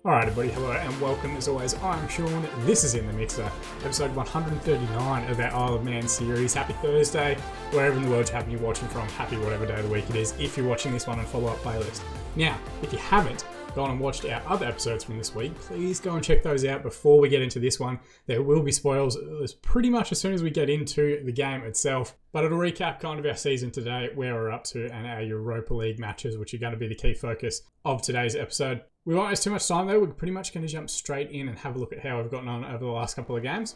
Alright everybody, hello and welcome. As always, I'm Sean. This is In The Mixer, episode 139 of our Isle of Man series. Happy Thursday, wherever in the world you happen to be watching from. Happy whatever day of the week it is, if you're watching this one on follow-up playlist. Now, if you haven't gone and watched our other episodes from this week, please go and check those out before we get into this one. There will be spoils pretty much as soon as we get into the game itself, but it'll recap kind of our season today, where we're up to, and our Europa League matches, which are going to be the key focus of today's episode. We won't waste too much time though, we're pretty much going to jump straight in and have a look at how we've gotten on over the last couple of games.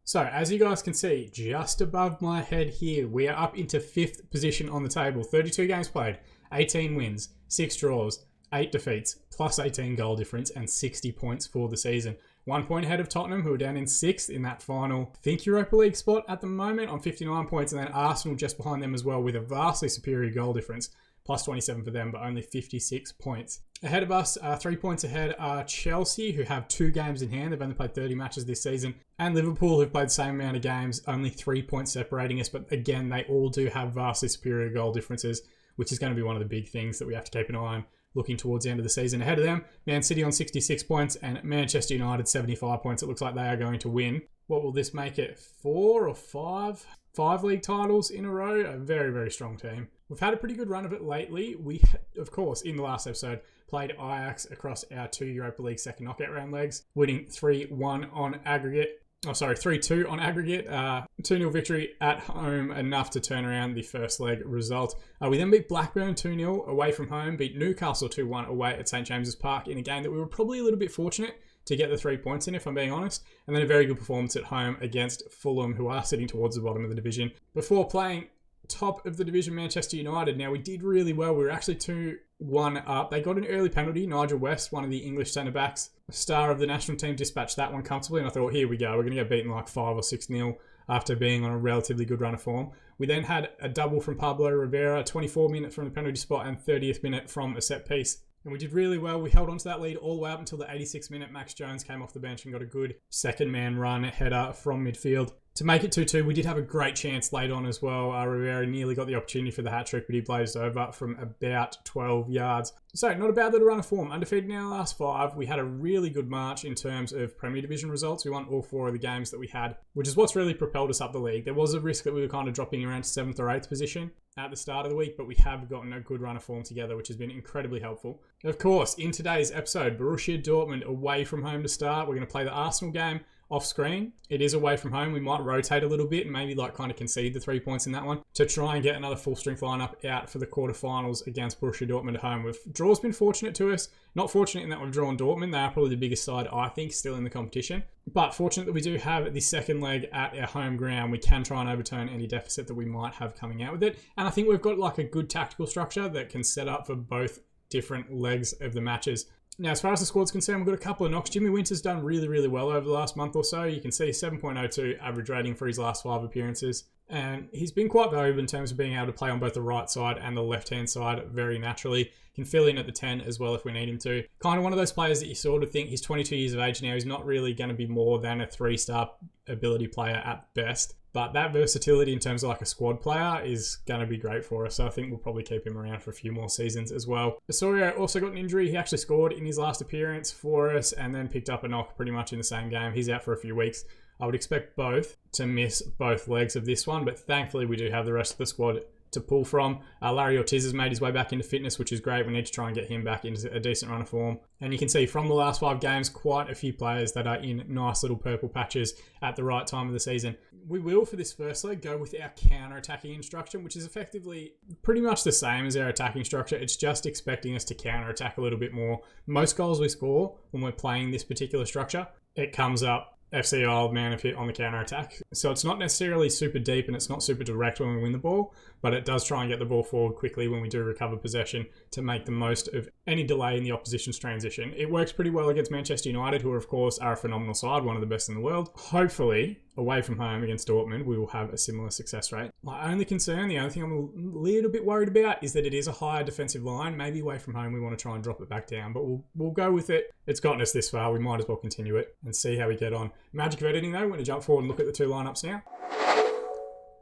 So, as you guys can see, just above my head here, we are up into 5th position on the table. 32 games played, 18 wins, 6 draws, 8 defeats, plus 18 goal difference, and 60 points for the season. 1 point ahead of Tottenham, who are down in 6th in that final, Europa League spot at the moment on 59 points, and then Arsenal just behind them as well with a vastly superior goal difference. Plus 27 for them, but only 56 points. Ahead of us, 3 points ahead are Chelsea, who have 2 games in hand. They've only played 30 matches this season. And Liverpool, who've played the same amount of games, only 3 points separating us. But again, they all do have vastly superior goal differences, which is going to be one of the big things that we have to keep an eye on looking towards the end of the season. Ahead of them, Man City on 66 points and Manchester United 75 points. It looks like they are going to win. What will this make it? 4 or 5? 5 league titles in a row. A very, very strong team. We've had a pretty good run of it lately. We, of course, in the last episode, played Ajax across our 2 Europa League second knockout round legs, winning 3-1 on aggregate. 3-2 on aggregate. 2-0 victory at home, enough to turn around the first leg result. We then beat Blackburn 2-0 away from home, beat Newcastle 2-1 away at St James's Park in a game that we were probably a little bit fortunate to get the 3 points in, if I'm being honest. And then a very good performance at home against Fulham, who are sitting towards the bottom of the division, before playing top of the division Manchester United. Now, we did really well. We were actually 2-1 up. They got an early penalty. Nigel West, one of the English centre-backs, star of the national team, dispatched that one comfortably. And I thought, here we go. We're going to get beaten like 5 or 6-0 after being on a relatively good run of form. We then had a double from Pablo Rivera, 24 minutes from the penalty spot and 30th minute from a set piece. And we did really well. We held on to that lead all the way up until the 86th minute. Max Jones came off the bench and got a good second-man run header from midfield to make it 2-2. We did have a great chance late on as well. Rivera nearly got the opportunity for the hat-trick, but he blazed over from about 12 yards. So, not a bad little run of form. Undefeated in our last 5. We had a really good march in terms of Premier Division results. We won all 4 of the games that we had, which is what's really propelled us up the league. There was a risk that we were kind of dropping around 7th or 8th position at the start of the week, but we have gotten a good run of form together, which has been incredibly helpful. Of course, in today's episode, Borussia Dortmund away from home to start. We're going to play the Arsenal game off screen. It is away from home. We might rotate a little bit and maybe kind of concede the 3 points in that one to try and get another full strength lineup out for the quarterfinals against Borussia Dortmund at home. Draw's been fortunate to us. Not fortunate in that we've drawn Dortmund. They are probably the biggest side, I think, still in the competition. But fortunate that we do have the second leg at our home ground. We can try and overturn any deficit that we might have coming out with it. And I think we've got like a good tactical structure that can set up for both different legs of the matches. Now, as far as the squad's concerned, we've got a couple of knocks. Jimmy Winter's done really, really well over the last month or so. You can see 7.02 average rating for his last 5 appearances. And he's been quite valuable in terms of being able to play on both the right side and the left-hand side very naturally. Can fill in at the 10 as well if we need him to. Kind of one of those players that you sort of think, he's 22 years of age now. He's not really going to be more than a 3-star ability player at best. But that versatility in terms of like a squad player is going to be great for us. So I think we'll probably keep him around for a few more seasons as well. Osorio also got an injury. He actually scored in his last appearance for us and then picked up a knock pretty much in the same game. He's out for a few weeks. I would expect both to miss both legs of this one, but thankfully we do have the rest of the squad to pull from. Larry Ortiz has made his way back into fitness, which is great. We need to try and get him back into a decent run of form. And you can see from the last 5 games, quite a few players that are in nice little purple patches at the right time of the season. We will, for this first leg, go with our counter-attacking instruction, which is effectively pretty much the same as our attacking structure. It's just expecting us to counter-attack a little bit more. Most goals we score when we're playing this particular structure, it comes up FC Isle of Man have hit on the counter-attack. So it's not necessarily super deep and it's not super direct when we win the ball, but it does try and get the ball forward quickly when we do recover possession to make the most of any delay in the opposition's transition. It works pretty well against Manchester United, who of course are a phenomenal side, one of the best in the world. Hopefully, away from home against Dortmund, we will have a similar success rate. My only concern, the only thing I'm a little bit worried about is that it is a higher defensive line. Maybe away from home we want to try and drop it back down, but we'll go with it. It's gotten us this far. We might as well continue it and see how we get on. Magic of editing though, we're going to jump forward and look at the 2 lineups now.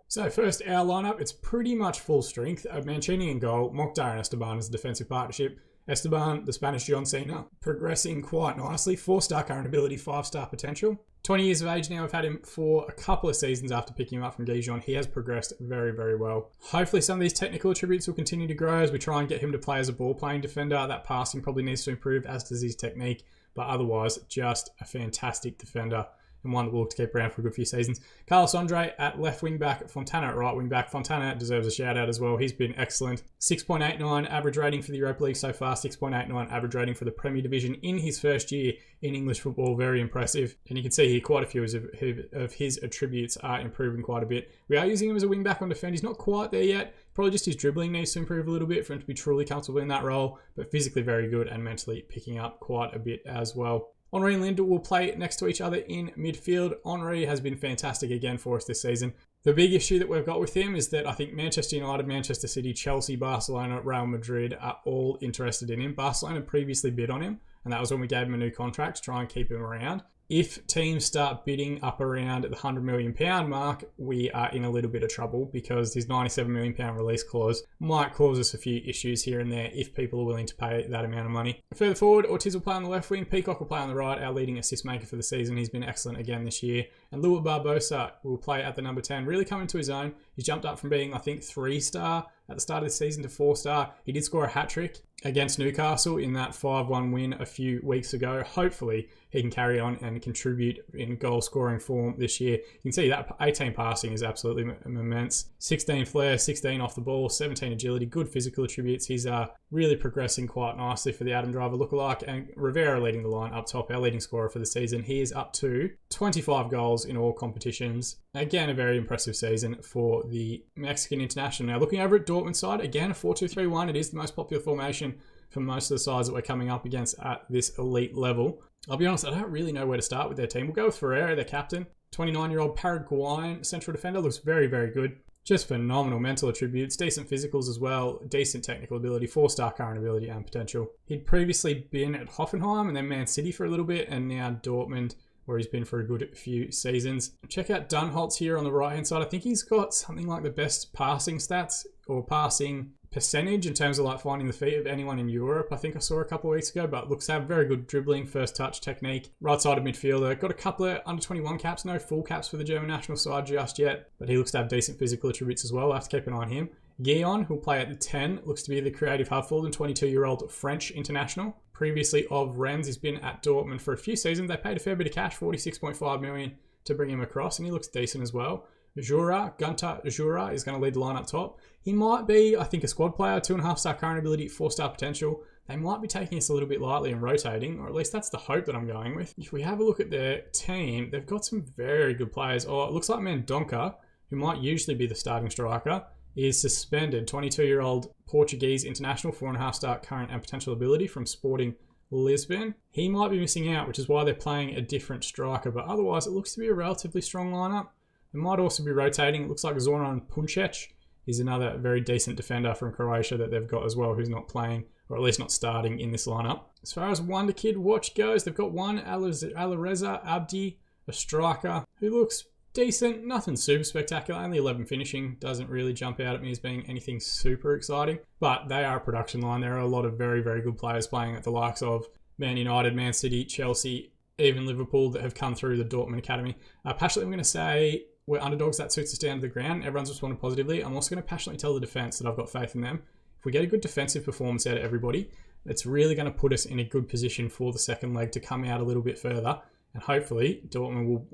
So first, our lineup, it's pretty much full strength. Mancini in goal, Mokhtar and Esteban as a defensive partnership. Esteban, the Spanish John Cena, progressing quite nicely. 4-star current ability, 5-star potential. 20 years of age now. I've had him for a couple of seasons after picking him up from Gijon. He has progressed very, very well. Hopefully some of these technical attributes will continue to grow as we try and get him to play as a ball-playing defender. That passing probably needs to improve, as does his technique. But otherwise, just a fantastic defender and one that we'll look to keep around for a good few seasons. Carlos Andre at left wing back, Fontana at right wing back. Fontana deserves a shout out as well. He's been excellent. 6.89 average rating for the Europa League so far, 6.89 average rating for the Premier Division in his first year in English football. Very impressive. And you can see here quite a few of his attributes are improving quite a bit. We are using him as a wing back on defend. He's not quite there yet. Probably just his dribbling needs to improve a little bit for him to be truly comfortable in that role, but physically very good and mentally picking up quite a bit as well. Henry and Linda will play next to each other in midfield. Henry has been fantastic again for us this season. The big issue that we've got with him is that I think Manchester United, Manchester City, Chelsea, Barcelona, Real Madrid are all interested in him. Barcelona previously bid on him, and that was when we gave him a new contract to try and keep him around. If teams start bidding up around the £100 million mark, we are in a little bit of trouble because his £97 million release clause might cause us a few issues here and there if people are willing to pay that amount of money. Further forward, Ortiz will play on the left wing. Peacock will play on the right, our leading assist maker for the season. He's been excellent again this year. And Luis Barbosa will play at the number 10, really coming to his own. He's jumped up from being, I think, 3-star at the start of the season to 4-star. He did score a hat-trick against Newcastle in that 5-1 win a few weeks ago. Hopefully, he can carry on and contribute in goal-scoring form this year. You can see that 18 passing is absolutely immense. 16 flair, 16 off the ball, 17 agility, good physical attributes. He's really progressing quite nicely for the Adam Driver lookalike. And Rivera leading the line up top, our leading scorer for the season. He is up to 25 goals in all competitions. Again, a very impressive season for the Mexican international. Now, looking over at Dortmund's side, again, a 4-2-3-1. It is the most popular formation for most of the sides that we're coming up against at this elite level. I'll be honest, I don't really know where to start with their team. We'll go with Ferreira, their captain. 29-year-old Paraguayan central defender, looks very, very good. Just phenomenal mental attributes, decent physicals as well, decent technical ability, 4-star current ability and potential. He'd previously been at Hoffenheim and then Man City for a little bit, and now Dortmund, where he's been for a good few seasons. Check out Dunholtz here on the right-hand side. I think he's got something like the best passing stats or passing percentage in terms of like finding the feet of anyone in Europe. I think I saw a couple of weeks ago, but looks to have very good dribbling, first touch technique. Right side of midfielder. Got a couple of under 21 caps, no full caps for the German national side just yet, but he looks to have decent physical attributes as well. I'll have to keep an eye on him. Guillon, who'll play at the 10, looks to be the creative hub for them, 22-year-old French international. Previously of Rennes, he's been at Dortmund for a few seasons. They paid a fair bit of cash, 46.5 million, to bring him across, and he looks decent as well. Gunter Jura is going to lead the line up top. He might be, I think, a squad player, 2.5-star current ability, 4-star potential. They might be taking us a little bit lightly and rotating, or at least that's the hope that I'm going with. If we have a look at their team, they've got some very good players. Oh, it looks like Mendonça, who might usually be the starting striker, is suspended. 22-year-old Portuguese international, 4.5-star current and potential ability from Sporting Lisbon. He might be missing out, which is why they're playing a different striker, but otherwise it looks to be a relatively strong lineup. They might also be rotating. It looks like Zoran Puncec is another very decent defender from Croatia that they've got as well, who's not playing, or at least not starting in this lineup. As far as Wonder Kid watch goes, they've got one Alireza Abdi, a striker, who looks decent. Nothing super spectacular. Only 11 finishing. Doesn't really jump out at me as being anything super exciting. But they are a production line. There are a lot of very, very good players playing at the likes of Man United, Man City, Chelsea, even Liverpool that have come through the Dortmund Academy. Passionately, I'm going to say we're underdogs. That suits us down to the ground. Everyone's responded positively. I'm also going to passionately tell the defence that I've got faith in them. If we get a good defensive performance out of everybody, it's really going to put us in a good position for the second leg to come out a little bit further. And hopefully Dortmund will,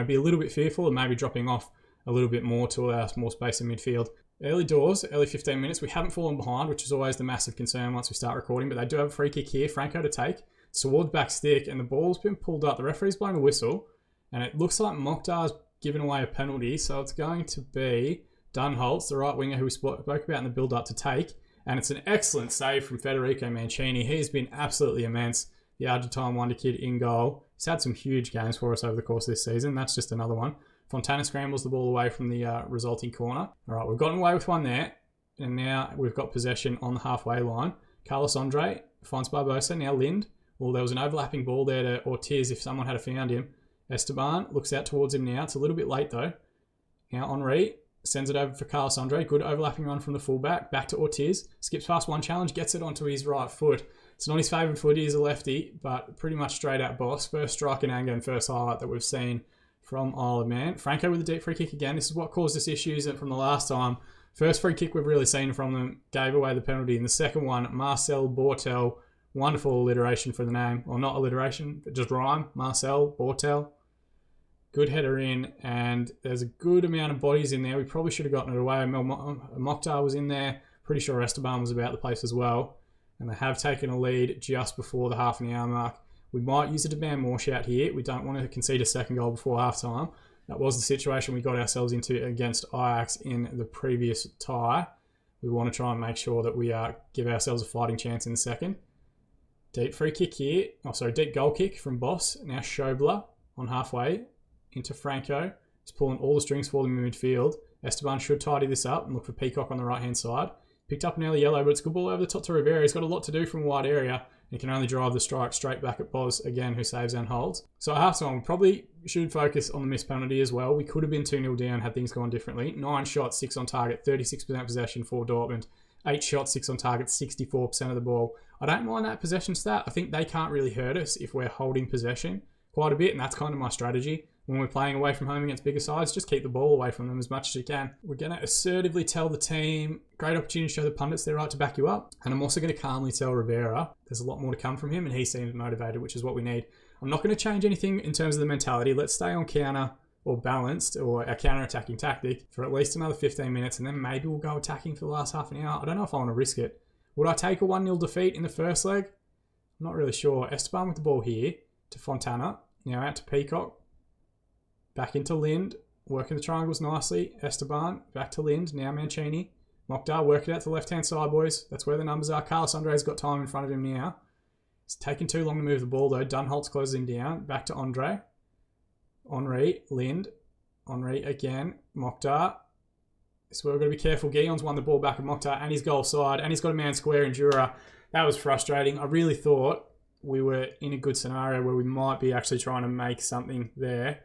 be a little bit fearful and maybe dropping off a little bit more to allow us more space in midfield. Early doors, early 15 minutes, we haven't fallen behind, which is always the massive concern once we start recording, but they do have a free kick here. Franco to take. It's towards back stick, and the ball's been pulled up. The referee's blowing a whistle, and it looks like Mokhtar's given away a penalty, so it's going to be Dunholtz, the right winger who we spoke about in the build-up, to take. And it's an excellent save from Federico Mancini. He's been absolutely immense. The Argentine wonder kid in goal. He's had some huge games for us over the course of this season. That's just another one. Fontana scrambles the ball away from the resulting corner. All right, we've gotten away with one there. And now we've got possession on the halfway line. Carlos Andre finds Barbosa. Now Lind. Well, there was an overlapping ball there to Ortiz if someone had found him. Esteban looks out towards him now. It's a little bit late though. Now Henri. Sends it over for Carlos Andre. Good overlapping run from the fullback. Back to Ortiz. Skips past one challenge. Gets it onto his right foot. It's not his favourite foot. He is a lefty, but pretty much straight out boss. First strike in anger and first highlight that we've seen from Isle of Man. Franco with a deep free kick again. This is what caused us issues from the last time. First free kick we've really seen from them. Gave away the penalty. In the second one, Marcel Bortel. Wonderful alliteration for the name. Or not alliteration, but just rhyme. Marcel Bortel. Good header in, and there's a good amount of bodies in there. We probably should have gotten it away. Mokhtar was in there. Pretty sure Esteban was about the place as well. And they have taken a lead just before the half an hour mark. We might use a demand more shout here. We don't want to concede a second goal before half time. That was the situation we got ourselves into against Ajax in the previous tie. We want to try and make sure that we give ourselves a fighting chance in the second. Deep free kick here. Deep goal kick from Boss. Now Schobler on halfway into Franco. He's pulling all the strings for them in midfield. Esteban should tidy this up and look for Peacock on the right-hand side. Picked up an early yellow, but it's a good ball over the top to Rivera. He's got a lot to do from a wide area. And he can only drive the strike straight back at Boz again, who saves and holds. So at half-time, we probably should focus on the missed penalty as well. We could have been 2-0 down had things gone differently. 9 shots, 6 on target, 36% possession for Dortmund. 8 shots, 6 on target, 64% of the ball. I don't mind that possession stat. I think they can't really hurt us if we're holding possession quite a bit, and that's kind of my strategy. When we're playing away from home against bigger sides, just keep the ball away from them as much as you can. We're going to assertively tell the team, great opportunity to show the pundits they're right to back you up. And I'm also going to calmly tell Rivera there's a lot more to come from him, and he seems motivated, which is what we need. I'm not going to change anything in terms of the mentality. Let's stay on counter or balanced or a counter-attacking tactic for at least another 15 minutes, and then maybe we'll go attacking for the last half an hour. I don't know if I want to risk it. Would I take a 1-0 defeat in the first leg? I'm not really sure. Esteban with the ball here to Fontana. Now out to Peacock. Back into Lind, working the triangles nicely. Esteban, back to Lind, now Mancini. Mokhtar, work it out to the left-hand side, boys. That's where the numbers are. Carlos Andre's got time in front of him now. It's taking too long to move the ball, though. Dunholtz closes him down. Back to Andre. Henri, Lind. Henri again. Mokhtar. This is where we've got to be careful. Guillon's won the ball back of Mokhtar, and he's goal side, and he's got a man square in Jura. That was frustrating. I really thought we were in a good scenario where we might be actually trying to make something there.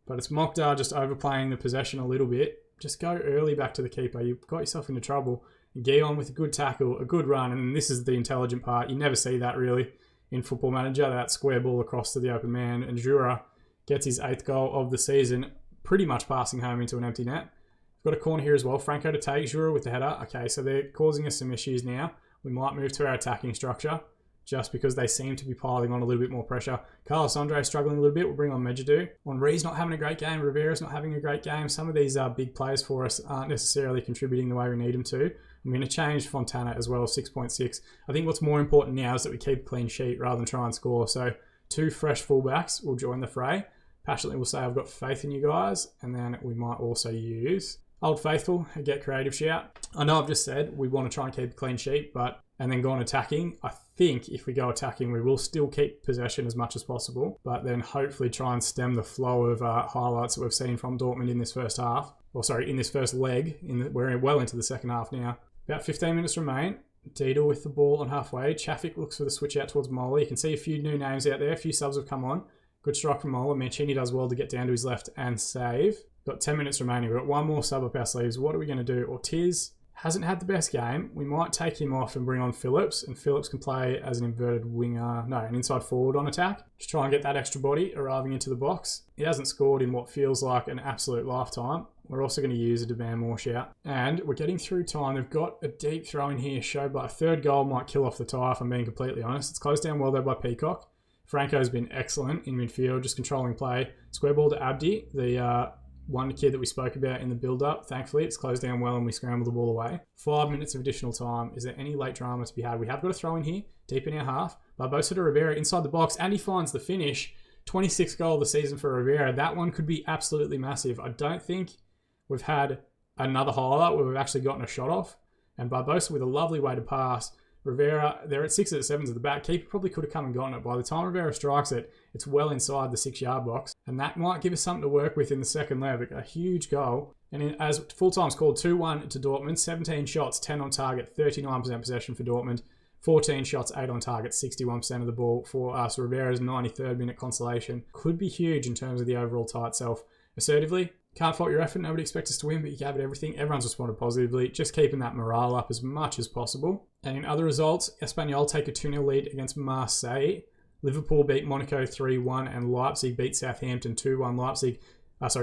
But it's Mokhtar just overplaying the possession a little bit. Just go early back to the keeper. You've got yourself into trouble. Guillon with a good tackle, a good run, and this is the intelligent part. You never see that really in Football Manager, that square ball across to the open man. And Jura gets his 8th goal of the season, pretty much passing home into an empty net. We've got a corner here as well. Franco to take, Jura with the header. Okay, so they're causing us some issues now. We might move to our attacking structure, just because they seem to be piling on a little bit more pressure. Carlos Andre struggling a little bit. We'll bring on Medjadu. Henri's not having a great game. Rivera's not having a great game. Some of these big players for us aren't necessarily contributing the way we need them to. I'm going to change Fontana as well, 6.6. I think what's more important now is that we keep a clean sheet rather than try and score. So 2 fresh fullbacks will join the fray. Passionately will say, I've got faith in you guys. And then we might also use Old Faithful, a get creative shout. I know I've just said we want to try and keep a clean sheet, and then go on attacking. I think if we go attacking, we will still keep possession as much as possible, but then hopefully try and stem the flow of highlights that we've seen from Dortmund in this first half. In this first leg. We're well into the second half now. About 15 minutes remain. Dieter with the ball on halfway. Chaffik looks for the switch out towards Mola. You can see a few new names out there. A few subs have come on. Good strike from Mola. Mancini does well to get down to his left and save. Got 10 minutes remaining. We've got one more sub up our sleeves. What are we going to do? Ortiz hasn't had the best game. We might take him off and bring on Phillips, and Phillips can play as an inverted winger, an inside forward on attack. Just try and get that extra body arriving into the box. He hasn't scored in what feels like an absolute lifetime. We're also going to use a demand more shout. And we're getting through time. They've got a deep throw in here. Schobler, a 3rd goal might kill off the tie if I'm being completely honest. It's closed down well there by Peacock. Franco's been excellent in midfield, just controlling play. Square ball to Abdi, the one kid that we spoke about in the build-up. Thankfully, it's closed down well and we scramble the ball away. 5 minutes of additional time. Is there any late drama to be had? We have got a throw in here, deep in our half. Barbosa to Rivera inside the box, and he finds the finish. 26th goal of the season for Rivera. That one could be absolutely massive. I don't think we've had another highlight where we've actually gotten a shot off. And Barbosa with a lovely way to pass. Rivera, they're at 6 at 7s at the back. Keeper probably could have come and gotten it. By the time Rivera strikes it, it's well inside the 6-yard box. And that might give us something to work with in the second leg. A huge goal. And as full-time's called, 2-1 to Dortmund. 17 shots, 10 on target, 39% possession for Dortmund. 14 shots, 8 on target, 61% of the ball for us. Rivera's 93rd minute consolation. Could be huge in terms of the overall tie itself. Assertively, Can't fault your effort. Nobody expects us to win, but you gave it everything. Everyone's responded positively, just keeping that morale up as much as possible. And in other results, Espanyol take a 2-0 lead against Marseille. Liverpool beat Monaco 3-1, and Leipzig beat Southampton 2-1.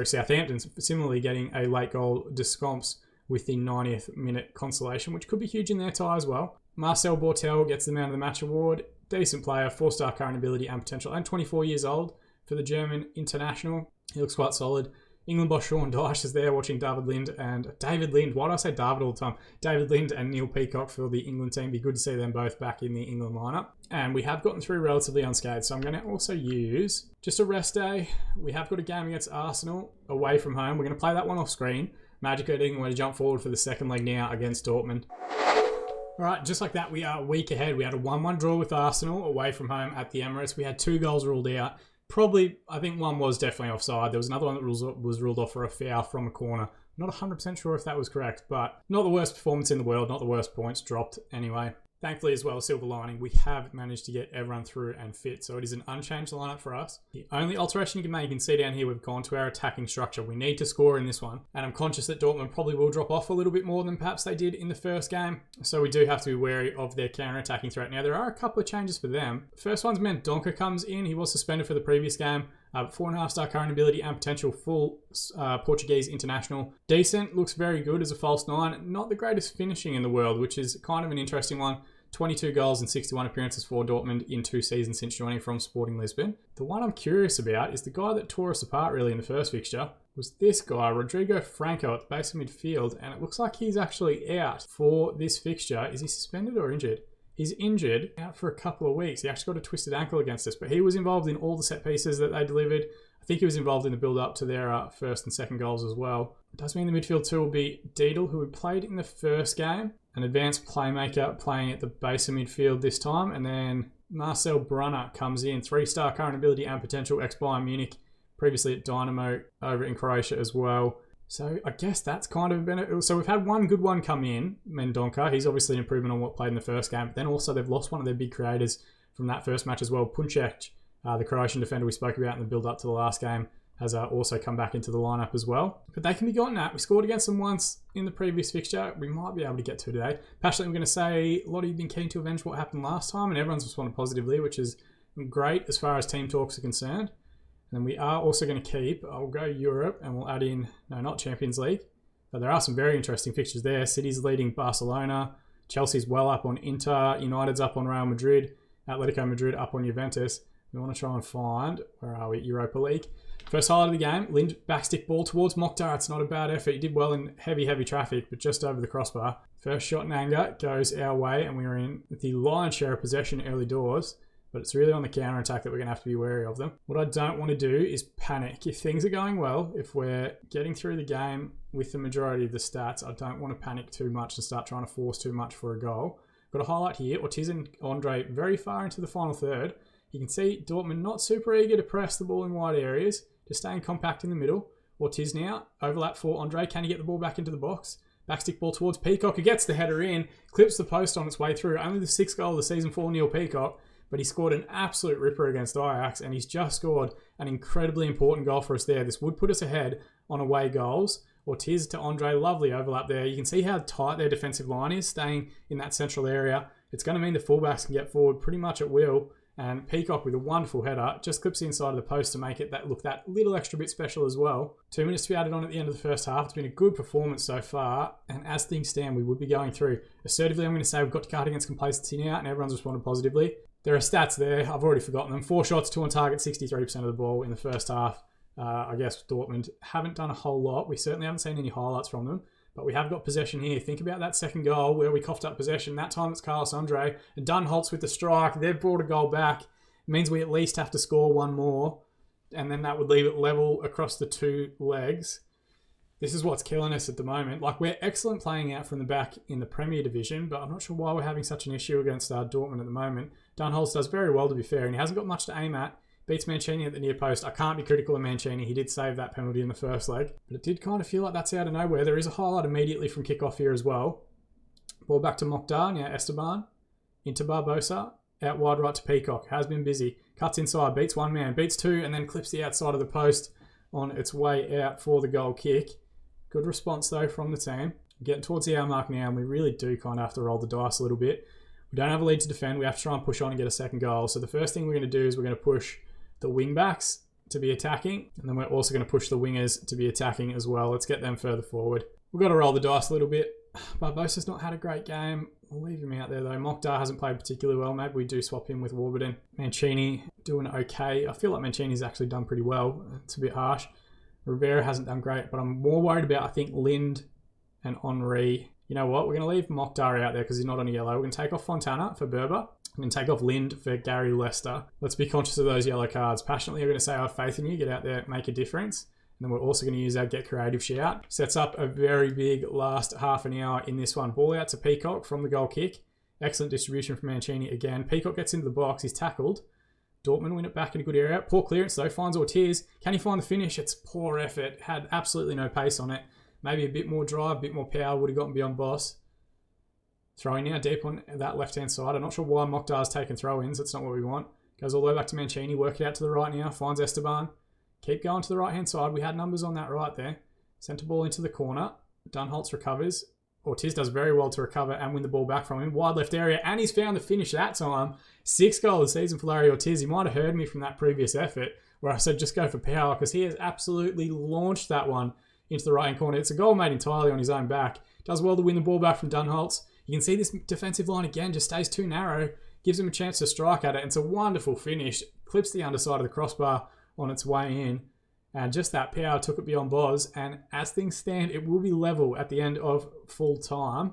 Southampton similarly getting a late goal discomps with the 90th minute consolation, which could be huge in their tie as well. Marcel Bortel gets the Man of the Match award. Decent player, 4-star current ability and potential, and 24 years old for the German international. He looks quite solid. England boss Sean Dyche is there watching David Lind. Why do I say David all the time? David Lind and Neil Peacock for the England team. Be good to see them both back in the England lineup. And we have gotten through relatively unscathed, so I'm going to also use just a rest day. We have got a game against Arsenal away from home. We're going to play that one off screen. Magic England way to jump forward for the second leg now against Dortmund. All right, just like that, we are a week ahead. We had a 1-1 draw with Arsenal away from home at the Emirates. We had 2 goals ruled out. Probably, I think one was definitely offside. There was another one that was ruled off for a foul from a corner. Not 100% sure if that was correct, but not the worst performance in the world, not the worst points dropped anyway. Thankfully as well, silver lining, we have managed to get everyone through and fit, so it is an unchanged lineup for us. The only alteration you can see down here, we've gone to our attacking structure. We need to score in this one, and I'm conscious that Dortmund probably will drop off a little bit more than perhaps they did in the first game, so we do have to be wary of their counter-attacking threat. Now, there are a couple of changes for them. First one's Mendonca comes in. He was suspended for the previous game. 4.5-star current ability and potential full Portuguese international. Decent, looks very good as a false 9. Not the greatest finishing in the world, which is kind of an interesting one. 22 goals and 61 appearances for Dortmund in 2 seasons since joining from Sporting Lisbon. The one I'm curious about is the guy that tore us apart really in the first fixture was this guy, Rodrigo Franco, at the base of midfield, and it looks like he's actually out for this fixture. Is he suspended or injured? He's injured, out for a couple of weeks. He actually got a twisted ankle against us, but he was involved in all the set pieces that they delivered. I think he was involved in the build-up to their first and second goals as well. It does mean the midfield two will be Diedl, who we played in the first game, an advanced playmaker playing at the base of midfield this time, and then Marcel Brunner comes in, 3-star current ability and potential, ex-Bayern Munich, previously at Dynamo over in Croatia as well. So I guess that's kind of been... So we've had one good one come in, Mendonca. He's obviously an improvement on what played in the first game. But then also they've lost one of their big creators from that first match as well. Puncek, the Croatian defender we spoke about in the build-up to the last game, has also come back into the lineup as well. But they can be gotten at. We scored against them once in the previous fixture. We might be able to get to today. Passionately, I'm going to say a lot of you have been keen to avenge what happened last time, and everyone's responded positively, which is great as far as team talks are concerned. And we are also going to keep, I'll go Europe, and we'll add in, no, not Champions League. But there are some very interesting fixtures there. City's leading Barcelona. Chelsea's well up on Inter. United's up on Real Madrid. Atletico Madrid up on Juventus. We want to try and find, where are we? Europa League. First highlight of the game, Lind backstick ball towards Mokhtar. It's not a bad effort. He did well in heavy traffic, but just over the crossbar. First shot in anger goes our way, and we are in the lion's share of possession early doors. But it's really on the counter-attack that we're going to have to be wary of them. What I don't want to do is panic. If things are going well, if we're getting through the game with the majority of the stats, I don't want to panic too much and start trying to force too much for a goal. Got a highlight here. Ortiz and Andre very far into the final third. You can see Dortmund not super eager to press the ball in wide areas, just staying compact in the middle. Ortiz now, overlap for Andre. Can he get the ball back into the box? Backstick ball towards Peacock, who gets the header in, clips the post on its way through. Only the 6th goal of the season for Neil Peacock. But he scored an absolute ripper against Ajax, and he's just scored an incredibly important goal for us there. This would put us ahead on away goals. Ortiz to Andre, lovely overlap there. You can see how tight their defensive line is, staying in that central area. It's going to mean the fullbacks can get forward pretty much at will, and Peacock with a wonderful header just clips the inside of the post to make it that look that little extra bit special as well. 2 minutes to be added on at the end of the first half. It's been a good performance so far, and as things stand, we would be going through. Assertively, I'm going to say we've got to guard against complacency now, and everyone's responded positively. There are stats there. I've already forgotten them. 4 shots, 2 on target, 63% of the ball in the first half. I guess Dortmund haven't done a whole lot. We certainly haven't seen any highlights from them, but we have got possession here. Think about that second goal where we coughed up possession. That time it's Carlos Andre and Dunholtz with the strike. They've brought a goal back. It means we at least have to score one more, and then that would leave it level across the 2 legs. This is what's killing us at the moment. Like, we're excellent playing out from the back in the Premier Division, but I'm not sure why we're having such an issue against Dortmund at the moment. Dunholtz does very well, to be fair, and he hasn't got much to aim at. Beats Mancini at the near post. I can't be critical of Mancini. He did save that penalty in the first leg, but it did kind of feel like that's out of nowhere. There is a highlight immediately from kickoff here as well. Ball back to Mokhtar, now Esteban. Into Barbosa. Out wide right to Peacock. Has been busy. Cuts inside, beats one man, beats 2, and then clips the outside of the post. on its way out for the goal kick. Good response though from the team. Getting towards the hour mark now, and we really do kind of have to roll the dice a little bit. We don't have a lead to defend. We have to try and push on and get a second goal. So the first thing we're going to do is we're going to push the wing backs to be attacking, and then we're also going to push the wingers to be attacking as well. Let's get them further forward. We've got to roll the dice a little bit. Barbosa's not had a great game. We'll leave him out there though. Mokhtar hasn't played particularly well. Maybe we do swap him with Warburton. Mancini doing okay. I feel like Mancini's actually done pretty well. It's a bit harsh. Rivera hasn't done great, but I'm more worried about, I think, Lind and Henri. You know what? We're going to leave Mokhtar out there because he's not on a yellow. We're going to take off Fontana for Berber. We're going to take off Lind for Gary Lester. Let's be conscious of those yellow cards. Passionately, we're going to say I have faith in you. Get out there, make a difference. And then we're also going to use our Get Creative shout. Sets up a very big last half an hour in this one. Ball out to Peacock from the goal kick. Excellent distribution from Mancini again. Peacock gets into the box. He's tackled. Dortmund win it back in a good area. Poor clearance though. Finds Ortiz. Can he find the finish? It's poor effort. Had absolutely no pace on it. Maybe a bit more drive, a bit more power would have gotten beyond Boss. Throwing now deep on that left-hand side. I'm not sure why Mokhtar's taken throw-ins. That's not what we want. Goes all the way back to Mancini. Work it out to the right now. Finds Esteban. Keep going to the right-hand side. We had numbers on that right there. Centre ball into the corner. Dunholtz recovers. Ortiz does very well to recover and win the ball back from him. Wide left area, and he's found the finish that time. 6th goal of the season for Larry Ortiz. He might have heard me from that previous effort where I said just go for power, because he has absolutely launched that one into the right-hand corner. It's a goal made entirely on his own back. Does well to win the ball back from Dunholtz. You can see this defensive line again just stays too narrow. Gives him a chance to strike at it. It's a wonderful finish. Clips the underside of the crossbar on its way in. And just that power took it beyond Boz. And as things stand, it will be level at the end of full time.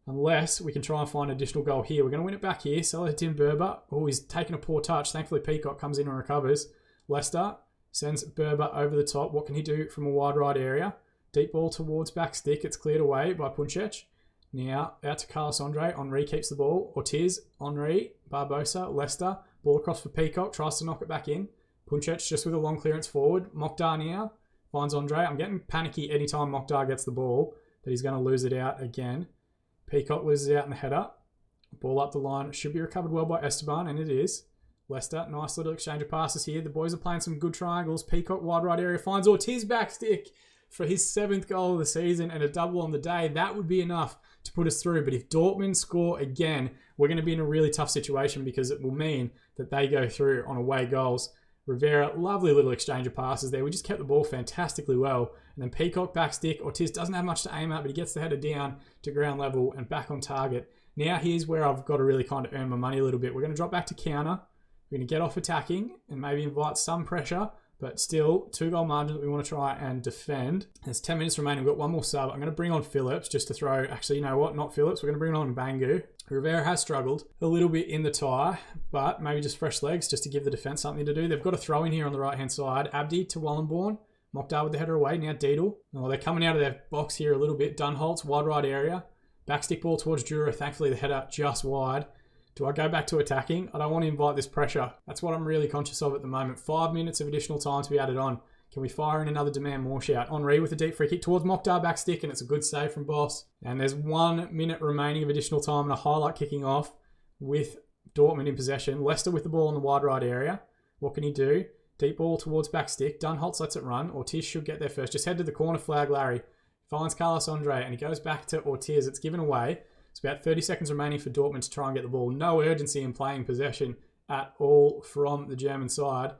Unless we can try and find an additional goal here. We're going to win it back here. Sell it to Tim Berber. Oh, he's taken a poor touch. Thankfully, Peacock comes in and recovers. Lester sends Berber over the top. What can he do from a wide right area? Deep ball towards back stick. It's cleared away by Puncec. Now out to Carlos Andre. Henri keeps the ball. Ortiz, Henri, Barbosa, Lester. Ball across for Peacock. Tries to knock it back in. Puncec just with a long clearance forward. Mokhtar now finds Andre. I'm getting panicky anytime Mokhtar gets the ball that he's going to lose it out again. Peacock loses it out in the header. Ball up the line. Should be recovered well by Esteban, and it is. Lester, nice little exchange of passes here. The boys are playing some good triangles. Peacock, wide right area, finds Ortiz back stick for his 7th goal of the season and a double on the day. That would be enough to put us through. But if Dortmund score again, we're going to be in a really tough situation, because it will mean that they go through on away goals. Rivera, lovely little exchange of passes there. We just kept the ball fantastically well. And then Peacock back stick. Ortiz doesn't have much to aim at, but he gets the header down to ground level and back on target. Now here's where I've got to really kind of earn my money a little bit. We're going to drop back to counter. We're going to get off attacking and maybe invite some pressure, but still 2-goal margin that we want to try and defend. There's 10 minutes remaining. We've got one more sub. I'm going to bring on Phillips just to throw... Actually, you know what? Not Phillips. We're going to bring on Bangu. Rivera has struggled a little bit in the tie, but maybe just fresh legs just to give the defence something to do. They've got a throw in here on the right-hand side. Abdi to Wallenborn. Mokhtar with the header away. Now Deedle. Oh, they're coming out of their box here a little bit. Dunholtz, wide right area. Backstick ball towards Jura. Thankfully, the header just wide. Do I go back to attacking? I don't want to invite this pressure. That's what I'm really conscious of at the moment. 5 minutes of additional time to be added on. Can we fire in another demand more shout? Henri with a deep free kick towards Mokhtar back stick, and it's a good save from Boss. And there's 1 minute remaining of additional time and a highlight kicking off with Dortmund in possession. Leicester with the ball in the wide right area. What can he do? Deep ball towards back stick. Dunholtz lets it run. Ortiz should get there first. Just head to the corner flag, Larry. Finds Carlos Andre, and he goes back to Ortiz. It's given away. It's about 30 seconds remaining for Dortmund to try and get the ball. No urgency in playing possession at all from the German side.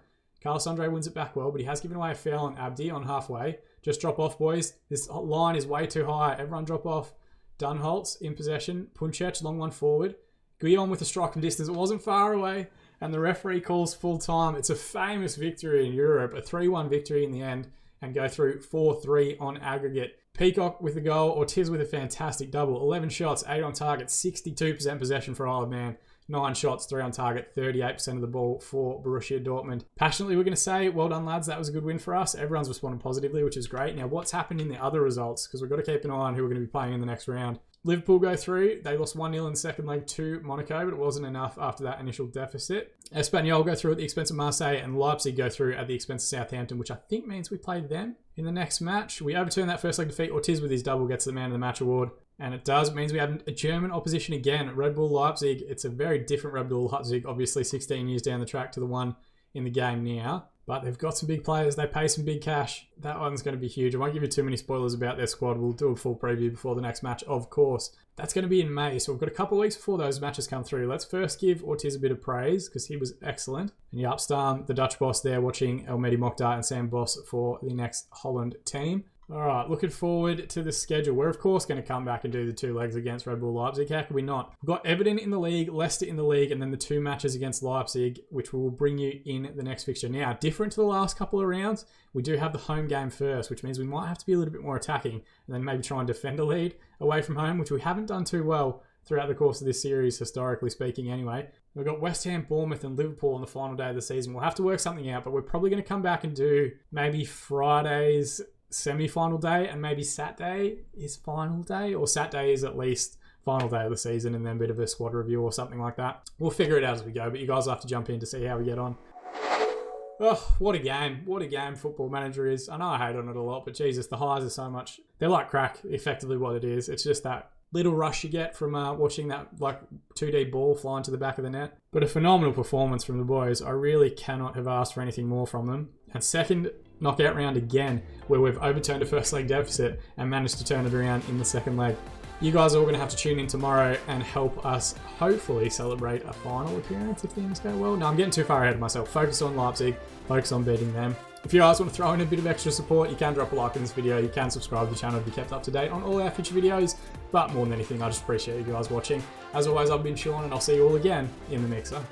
Carlos Andre wins it back well, but he has given away a foul on Abdi on halfway. Just drop off, boys. This line is way too high. Everyone drop off. Dunholtz in possession. Puncec, long one forward. Guillaume with a strike from distance. It wasn't far away, and the referee calls full time. It's a famous victory in Europe, a 3-1 victory in the end, and go through 4-3 on aggregate. Peacock with the goal. Ortiz with a fantastic double. 11 shots, 8 on target, 62% possession for Isle of Man. 9 shots, 3 on target, 38% of the ball for Borussia Dortmund. Passionately, we're going to say, well done, lads. That was a good win for us. Everyone's responded positively, which is great. Now, what's happened in the other results? Because we've got to keep an eye on who we're going to be playing in the next round. Liverpool go through. They lost 1-0 in the second leg to Monaco, but it wasn't enough after that initial deficit. Espanyol go through at the expense of Marseille, and Leipzig go through at the expense of Southampton, which I think means we play them in the next match. We overturn that first leg defeat. Ortiz with his double gets the man of the match award. And it does. It means we have a German opposition again. Red Bull Leipzig. It's a very different Red Bull Leipzig, obviously 16 years down the track to the one in the game now. but they've got some big players. They pay some big cash. That one's going to be huge. I won't give you too many spoilers about their squad. We'll do a full preview before the next match, of course. That's going to be in May, so we've got a couple of weeks before those matches come through. Let's first give Ortiz a bit of praise because he was excellent. And you upstarm the Dutch boss there watching Elmedi Mokhtar and Sam Boss for the next Holland team. All right, looking forward to the schedule. We're, of course, going to come back and do the 2 legs against Red Bull Leipzig. How could we not? We've got Everton in the league, Leicester in the league, and then the 2 matches against Leipzig, which will bring you in the next fixture. Now, different to the last couple of rounds, we do have the home game first, which means we might have to be a little bit more attacking and then maybe try and defend a lead away from home, which we haven't done too well throughout the course of this series, historically speaking anyway. We've got West Ham, Bournemouth and Liverpool on the final day of the season. We'll have to work something out, but we're probably going to come back and do maybe Friday's semi-final day and maybe Saturday is final day, or Saturday is at least final day of the season and then a bit of a squad review or something like that. We'll figure it out as we go, but you guys will have to jump in to see how we get on. Oh, what a game. What a game Football Manager is. I know I hate on it a lot, but Jesus, the highs are so much. They're like crack, effectively what it is. It's just that little rush you get from watching that like 2D ball flying to the back of the net. But a phenomenal performance from the boys. I really cannot have asked for anything more from them. And second knockout round again, where we've overturned a first leg deficit and managed to turn it around in the second leg. You guys are all going to have to tune in tomorrow and help us hopefully celebrate a final appearance if things go well. No, I'm getting too far ahead of myself. Focus on Leipzig, focus on beating them. If you guys want to throw in a bit of extra support, you can drop a like in this video. You can subscribe to the channel to be kept up to date on all our future videos. But more than anything, I just appreciate you guys watching. As always, I've been Sean and I'll see you all again in the mixer.